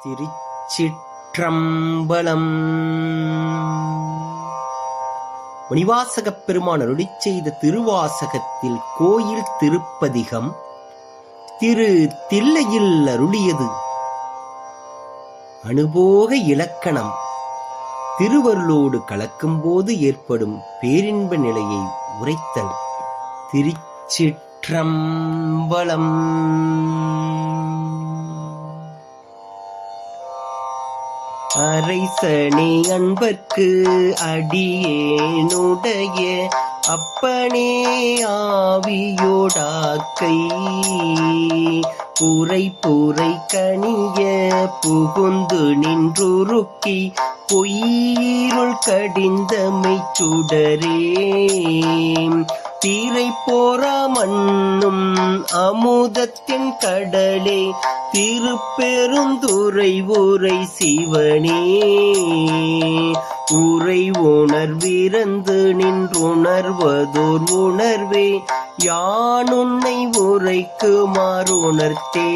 திருச்சிற்றம்பலம். மணிவாசகப் பெருமான் அருளிச் செய்த திருவாசகத்தில் கோயில் திருப்பதிகம் திரு தில்லையில் அருளியது. அனுபோக இலக்கணம் திருவருளோடு கலக்கும்போது ஏற்படும் பேரின்ப நிலையை உரைத்தல். திருச்சிற்றம்பலம். அரைசனே அன்பர்க்கு அடியேனுடைய அப்பனே ஆவியோடாக்கை புரை புரை கனிய புகுந்து நின்றுருக்கி பொய்யிருள் கடிந்தமை சுடரே தீரை போரா மண்ணும் அமுதத்தின் கடலே திருப்பெருந்துறை உரை சிவனே உரை உணர்விறந்து நின்றுணர்வதோர் உணர்வே யானுன்னை உரைக்குமாறுணர்த்தே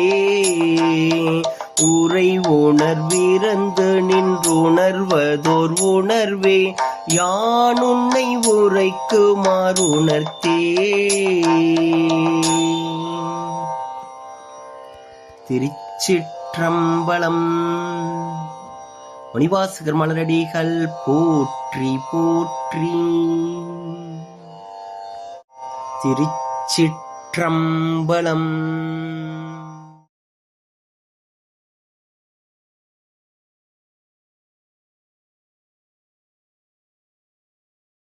உரை உணர்விறந்து நின்றுணர்வதோர் உணர்வே யானுன்னை உரைக்குமாறுணர்த்தே. திருச்சிற்றம்பலம். மணிவாசகர் மலரடிகள் போற்றி போற்றி. திருச்சிற்றம்பலம்.